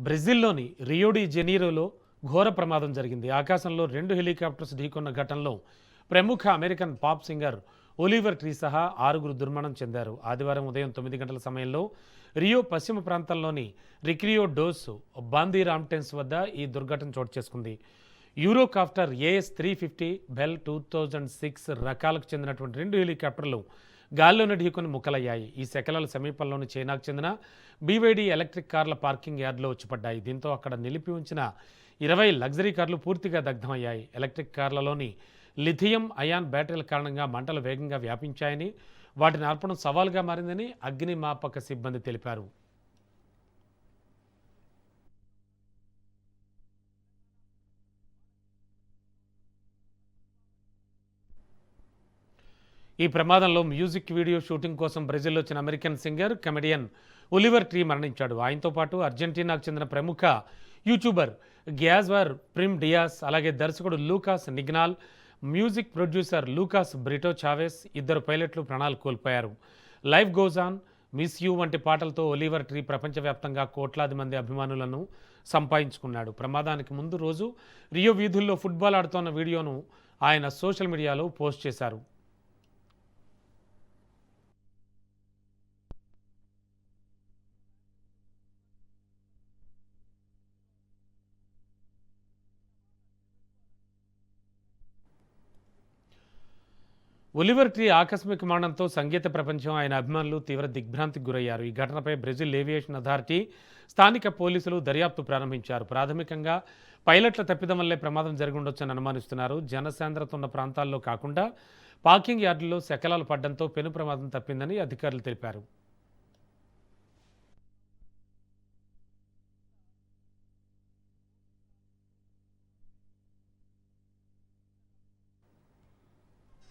బ్రెజిల్లోని Rio de జెనీరోలో ఘోర ప్రమాదం జరిగింది. ఆకాశంలో 2 హెలికాప్టర్స్ ఢీకొన్న ఘటనలో ప్రముఖ American pop singer Oliver tree సహా 6గురు దుర్మరణం చెందారు. ఆదివారం ఉదయం 9 గంటల సమయంలో రియో పశ్చిమ ప్రాంతంలోని రిక్రియో డోస్ బాందీరామ్టెన్స్ వద్ద ఈ దుర్ఘటన చోటు చేసుకుంది. యూరోకాప్టర్ AS-350 బెల్ 2006 రకాలకు చెందినటువంటి 2 హెలికాప్టర్లు గాల్లోనే ఢీకొని ముక్కలయ్యాయి. ఈ శకలాల సమీపంలోని చైనాకు చెందిన BYD ఎలక్ట్రిక్ కార్ల పార్కింగ్ యార్డులో వచ్చిపడ్డాయి. దీంతో అక్కడ నిలిపి ఉంచిన 20 లగ్జరీ కార్లు పూర్తిగా దగ్ధమయ్యాయి. ఎలక్ట్రిక్ కార్లలోని లిథియం అయాన్ బ్యాటరీల కారణంగా మంటలు వేగంగా వ్యాపించాయని, వాటిని ఆర్పడం సవాలుగా మారిందని అగ్నిమాపక సిబ్బంది తెలిపారు. ఈ ప్రమాదంలో మ్యూజిక్ వీడియో షూటింగ్ కోసం బ్రెజిల్లో వచ్చిన American singer, comedian Oliver tree మరణించాడు. ఆయనతో పాటు అర్జెంటీనాకు చెందిన ప్రముఖ యూట్యూబర్ గ్యాజ్వర్ ప్రిమ్ డియాస్, అలాగే దర్శకుడు లూకాస్ నిగ్నాల్, మ్యూజిక్ ప్రొడ్యూసర్ లూకాస్ బ్రిటో చావెస్, 2 పైలట్లు ప్రాణాలు కోల్పోయారు. Life goes on, miss you వంటి పాటలతో ఒలివర్ ట్రీ ప్రపంచవ్యాప్తంగా కోట్లాది మంది అభిమానులను సంపాదించుకున్నాడు. ప్రమాదానికి ముందు రోజు రియో వీధుల్లో ఫుట్బాల్ ఆడుతున్న వీడియోను ఆయన సోషల్ మీడియాలో పోస్ట్ చేశారు. ఒలివర్ ట్రీ ఆకస్మిక మరణంతో సంగీత ప్రపంచం, ఆయన అభిమానులు తీవ్ర దిగ్భ్రాంతికి గురయ్యారు. ఈ ఘటనపై బ్రెజిల్ ఏవియేషన్ అథారిటీ, స్థానిక పోలీసులు దర్యాప్తు ప్రారంభించారు. ప్రాథమికంగా పైలట్ల తప్పిదం వల్లే ప్రమాదం జరిగి ఉండొచ్చని అనుమానిస్తున్నారు. జనసాంద్రత ఉన్న ప్రాంతాల్లో కాకుండా పార్కింగ్ యార్డుల్లో శకలాలు పడడంతో పెను ప్రమాదం తప్పిందని అధికారులు తెలిపారు.